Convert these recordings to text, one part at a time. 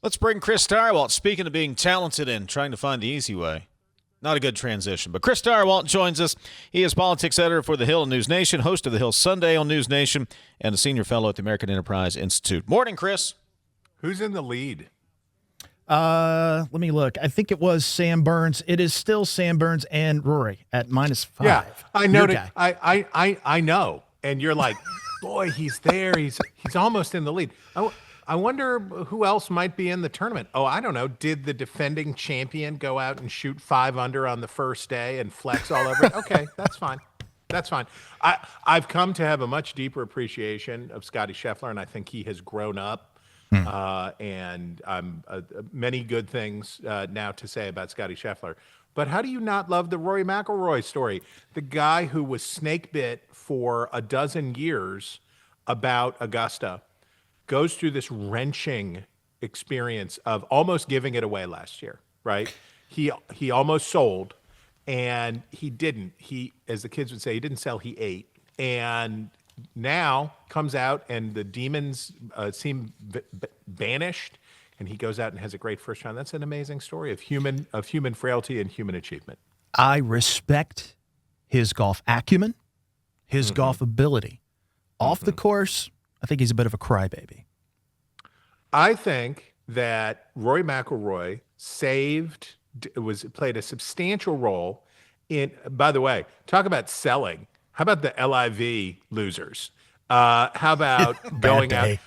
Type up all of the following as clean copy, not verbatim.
Let's bring Chris Stirewalt. Speaking of being talented and trying to find the easy way, not a good transition, but Chris Stirewalt joins us. He is politics editor for The Hill and NewsNation, host of The Hill Sunday on NewsNation, and a senior fellow at the American Enterprise Institute. Morning, Chris. Who's in the lead? Let me look. I think it was Sam Burns. It is still Sam Burns and Rory at -5. Yeah, I know. I know. And you're like, boy, he's there. He's almost in the lead. I wonder who else might be in the tournament. Oh, I don't know. Did the defending champion go out and shoot 5 under on the first day and flex all over it? Okay, that's fine. That's fine. I've come to have a much deeper appreciation of Scotty Scheffler, and I think he has grown up. And many good things now to say about Scotty Scheffler. But how do you not love the Rory McIlroy story? The guy who was snake bit for a dozen years about Augusta goes through this wrenching experience of almost giving it away last year, right? He almost sold, and he didn't. He, as the kids would say, he didn't sell, he ate. And now comes out and the demons seem banished, and he goes out and has a great first round. That's an amazing story of human frailty and human achievement. I respect his golf acumen, his golf ability. Off the course, I think he's a bit of a crybaby. I think that Rory McIlroy played a substantial role in. By the way, talk about selling. How about the LIV losers? How about going out?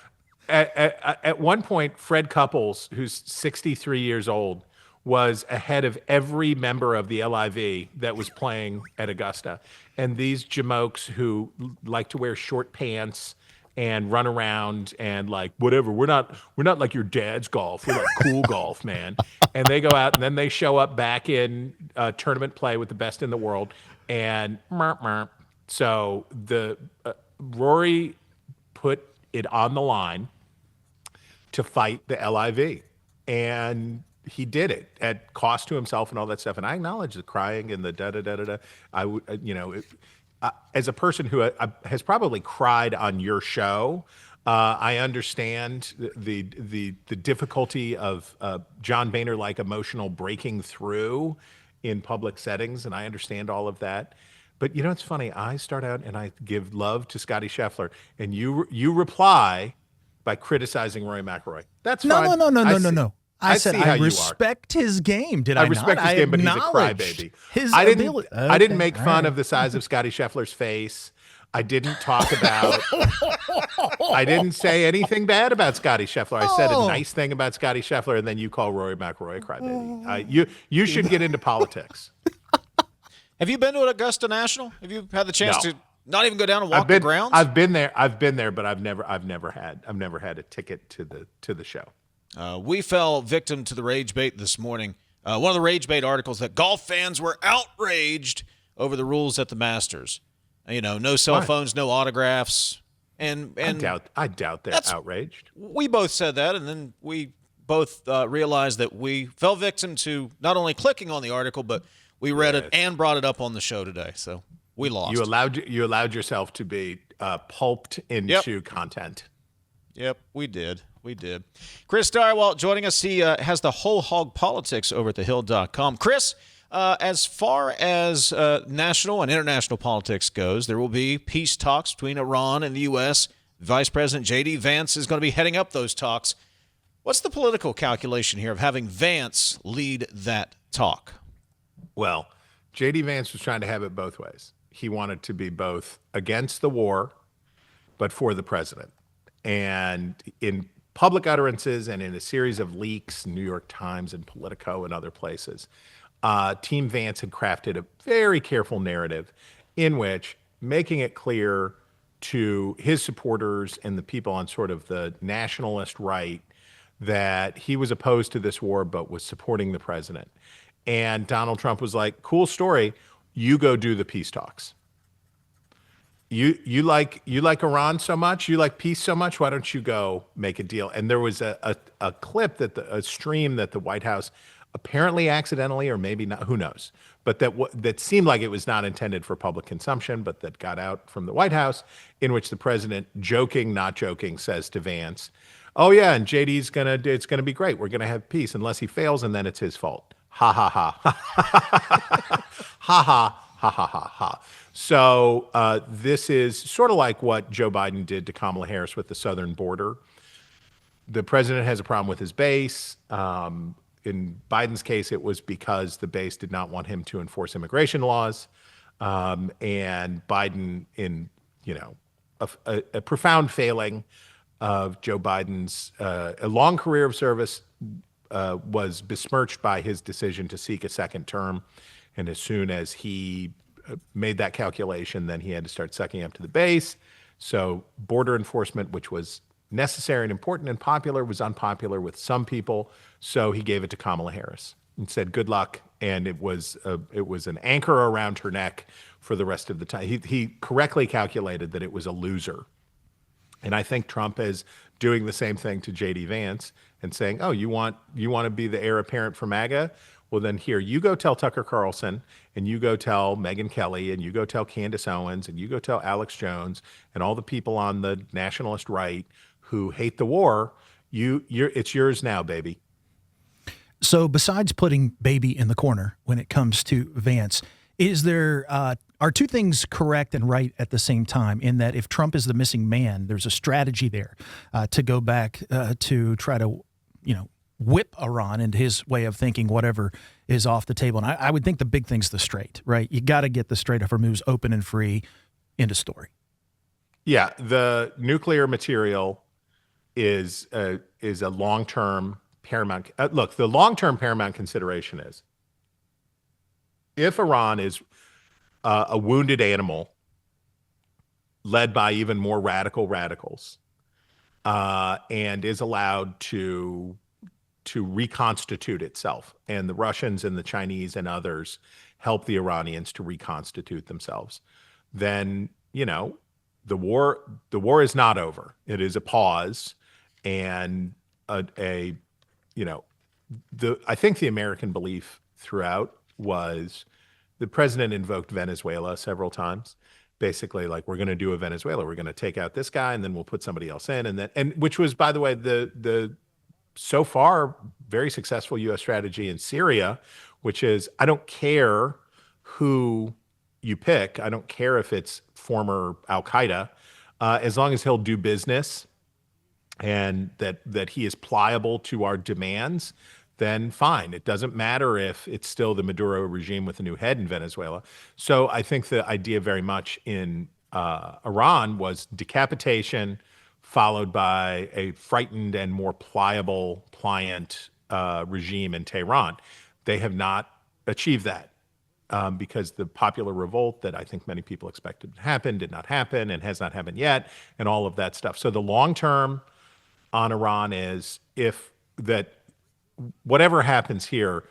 At one point, Fred Couples, who's 63 years old, was ahead of every member of the LIV that was playing at Augusta. And these jamokes who like to wear short pants and run around and like, whatever, we're not like your dad's golf. We're like cool golf, man. And they go out and then they show up back in tournament play with the best in the world. And so the Rory put it on the line to fight the LIV, and he did it at cost to himself and all that stuff. And I acknowledge the crying and the da da da da da. I would, as a person who has probably cried on your show, I understand the difficulty of John Boehner-like emotional breaking through in public settings, and I understand all of that. But it's funny. I start out and I give love to Scotty Scheffler, and you reply by criticizing Rory McIlroy. That's fine. No. I said I respect his game. Did I not? I respect his game, but he's a crybaby. I didn't make fun of the size of Scotty Scheffler's face. I didn't talk about. I didn't say anything bad about Scotty Scheffler. I said a nice thing about Scotty Scheffler, and then you call Rory McIlroy a crybaby. You should get into politics. Have you been to an Augusta National? Have you had the chance to not even go down and walk the grounds? I've been there, but I've never had a ticket to the show. We fell victim to the rage bait this morning. One of the rage bait articles that golf fans were outraged over the rules at the Masters. No cell phones, no autographs, and I doubt they're outraged. We both said that, and then we both realized that we fell victim to not only clicking on the article, but we read it and brought it up on the show today, so we lost. You allowed yourself to be pulped into content. Yep, we did. Chris Stirewalt joining us. He has the whole hog politics over at thehill.com. Chris, as far as national and international politics goes, there will be peace talks between Iran and the U.S. Vice President J.D. Vance is going to be heading up those talks. What's the political calculation here of having Vance lead that talk? Well, J.D. Vance was trying to have it both ways. He wanted to be both against the war, but for the president. And in public utterances and in a series of leaks, New York Times and Politico and other places, Team Vance had crafted a very careful narrative in which making it clear to his supporters and the people on sort of the nationalist right that he was opposed to this war but was supporting the president. And Donald Trump was like, cool story. You go do the peace talks. You like Iran so much, you like peace so much, why don't you go make a deal? And there was a clip a stream that the White House apparently accidentally, or maybe not, who knows, but that seemed like it was not intended for public consumption, but that got out from the White House, in which the president, joking, not joking, says to Vance, Oh yeah, and it's gonna be great. We're gonna have peace unless he fails, and then it's his fault. Ha ha ha ha ha ha ha ha ha. So this is sort of like what Joe Biden did to Kamala Harris with the southern border. The president has a problem with his base. In Biden's case, it was because the base did not want him to enforce immigration laws, and Biden, in a profound failing of Joe Biden's a long career of service, was besmirched by his decision to seek a second term. And as soon as he made that calculation, then he had to start sucking up to the base. So border enforcement, which was necessary and important and popular, was unpopular with some people. So he gave it to Kamala Harris and said, "Good luck." And it was an anchor around her neck for the rest of the time. He correctly calculated that it was a loser. And I think Trump is doing the same thing to J.D. Vance and saying, "Oh, you want to be the heir apparent for MAGA? Well, then here, you go tell Tucker Carlson, and you go tell Megyn Kelly, and you go tell Candace Owens, and you go tell Alex Jones, and all the people on the nationalist right who hate the war, it's yours now, baby." So besides putting baby in the corner when it comes to Vance, is there are two things correct and right at the same time, in that if Trump is the missing man, there's a strategy there to go back to try to, whip Iran into his way of thinking, whatever is off the table. And I would think the big thing's the Strait, right? You got to get the Strait of Hormuz open and free. End of story. Yeah, the nuclear material is a long-term paramount. Look, the long-term paramount consideration is, if Iran is a wounded animal led by even more radicals, and is allowed to reconstitute itself, and the Russians and the Chinese and others help the Iranians to reconstitute themselves, then the war is not over. It is a pause, and I think the American belief throughout was, the president invoked Venezuela several times, basically like, we're going to do a Venezuela, we're going to take out this guy, and then we'll put somebody else in, and which was, by the way, the so far very successful U.S. strategy in Syria, which is, I don't care who you pick, I don't care if it's former Al Qaeda, as long as he'll do business and that he is pliable to our demands, then fine. It doesn't matter if it's still the Maduro regime with a new head in Venezuela. So I think the idea very much in Iran was decapitation, followed by a frightened and more pliant regime in Tehran. They have not achieved that because the popular revolt that I think many people expected to happen did not happen and has not happened yet, and all of that stuff. So the long term on Iran is, whatever happens here,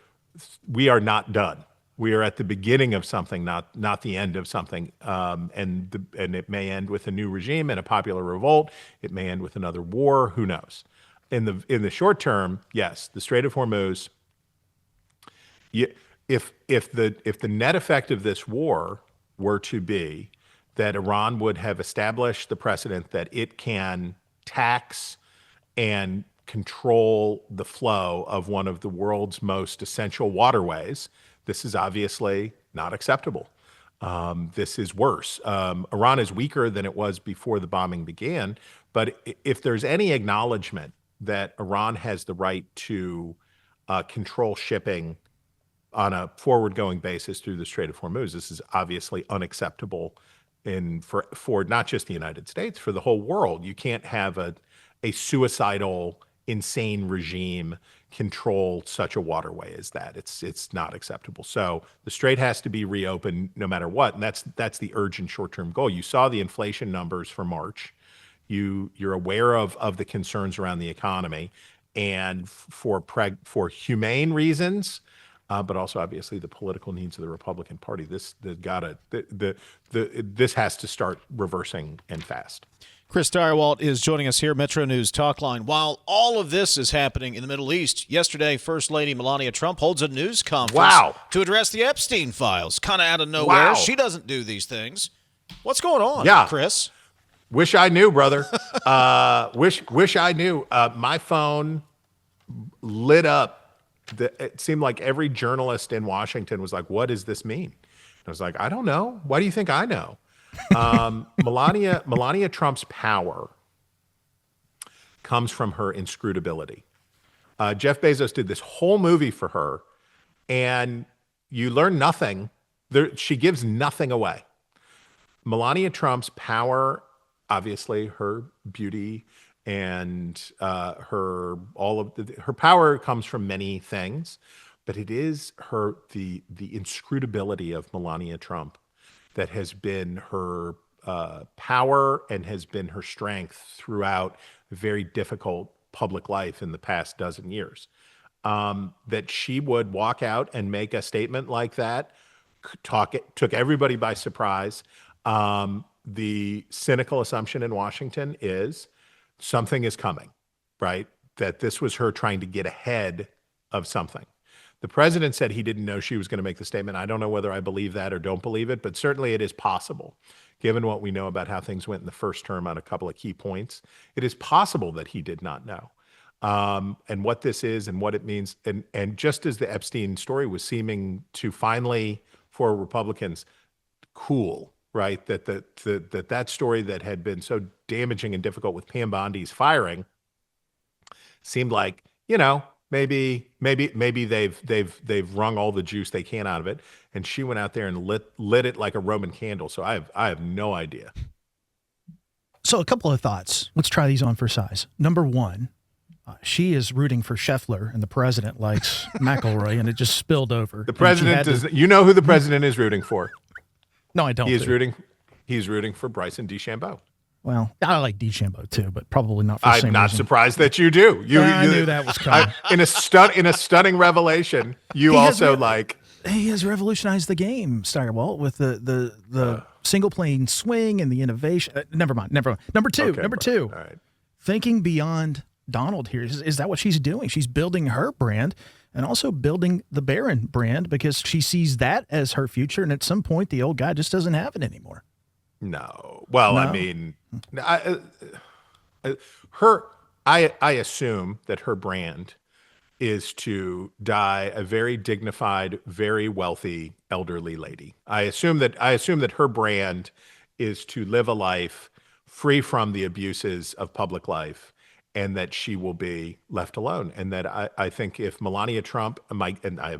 we are not done. We are at the beginning of something, not the end of something. And it may end with a new regime and a popular revolt. It may end with another war. Who knows? In the short term, yes, the Strait of Hormuz. If the net effect of this war were to be that Iran would have established the precedent that it can tax and control the flow of one of the world's most essential waterways, this is obviously not acceptable. This is worse. Iran is weaker than it was before the bombing began, but if there's any acknowledgement that Iran has the right to control shipping on a forward-going basis through the Strait of Hormuz, this is obviously unacceptable for not just the United States, for the whole world. You can't have a suicidal, insane regime control such a waterway as that. It's not acceptable. So the strait has to be reopened no matter what, and that's the urgent short-term goal. You saw the inflation numbers for March. You're aware of the concerns around the economy, and for humane reasons, but also obviously the political needs of the Republican Party, this has to start reversing, and fast. Chris Stirewalt is joining us here, Metro News Talkline. While all of this is happening in the Middle East, yesterday, First Lady Melania Trump holds a news conference to address the Epstein files, kind of out of nowhere. She doesn't do these things. What's going on, Chris? Wish I knew, brother. Wish I knew. My phone lit up. It seemed like every journalist in Washington was like, "What does this mean?" I was like, "I don't know. Why do you think I know?" Melania Trump's power comes from her inscrutability. Jeff Bezos did this whole movie for her, and you learn nothing. She gives nothing away. Melania Trump's power, obviously, her beauty and her power comes from many things, but it is the inscrutability of Melania Trump that has been her power and has been her strength throughout a very difficult public life in the past dozen years. That she would walk out and make a statement like that took everybody by surprise. The cynical assumption in Washington is something is coming, right? That this was her trying to get ahead of something. The president said he didn't know she was going to make the statement. I don't know whether I believe that or don't believe it, but certainly it is possible, given what we know about how things went in the first term on a couple of key points. It is possible that he did not know. And what this is and what it means. And just as the Epstein story was seeming to finally, for Republicans, cool, right? That story that had been so damaging and difficult with Pam Bondi's firing seemed like, maybe they've wrung all the juice they can out of it. And she went out there and lit it like a Roman candle. So I have no idea. So a couple of thoughts. Let's try these on for size. Number one, she is rooting for Scheffler, and the president likes McElroy, and it just spilled over. The president does. You know who the president is rooting for? No, I don't. He's rooting for Bryson DeChambeau. Well, I like DeChambeau too, but probably not for the same I'm not reason. surprised that you do. I knew that was coming. In a stunning revelation, you also like. He has revolutionized the game, Stirewalt, with the single plane swing and the innovation. Never mind. Number two. All right. Thinking beyond Donald here. Is that what she's doing? She's building her brand and also building the Barron brand because she sees that as her future. And at some point, the old guy just doesn't have it anymore. No. Well, no? I mean, I assume that her brand is to die a very dignified, very wealthy, elderly lady. I assume that her brand is to live a life free from the abuses of public life, and that she will be left alone. And that I think if Melania Trump and I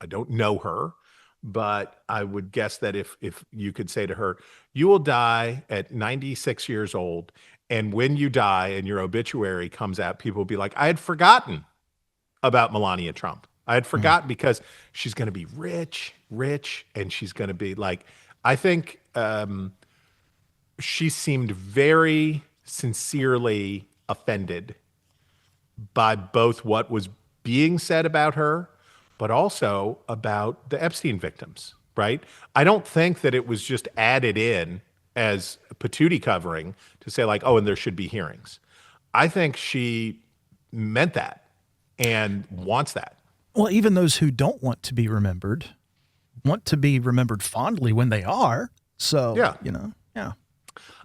don't know her, but I would guess that if you could say to her, you will die at 96 years old, and when you die and your obituary comes out, people will be like, I had forgotten about Melania Trump. I had forgotten because she's going to be rich, and she's going to be like, I think she seemed very sincerely offended by both what was being said about her, but also about the Epstein victims, right? I don't think that it was just added in as patootie covering to say like, oh, and there should be hearings. I think she meant that and wants that. Well, even those who don't want to be remembered want to be remembered fondly when they are. So, yeah.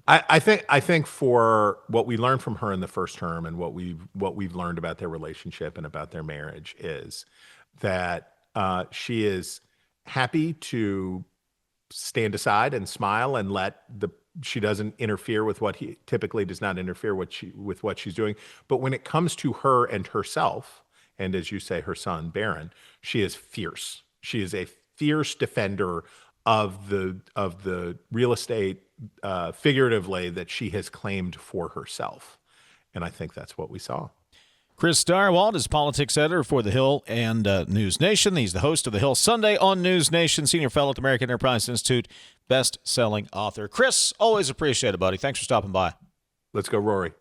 I think for what we learned from her in the first term and what we've learned about their relationship and about their marriage is that she is happy to stand aside and smile and she doesn't interfere with what he typically does not interfere with what she's doing. But when it comes to her and herself, and as you say, her son Barron, she is fierce. She is a fierce defender of the real estate figuratively that she has claimed for herself. And I think that's what we saw. Chris Stirewalt is politics editor for The Hill and NewsNation. He's the host of The Hill Sunday on NewsNation, senior fellow at the American Enterprise Institute, best-selling author. Chris, always appreciate it, buddy. Thanks for stopping by. Let's go, Rory.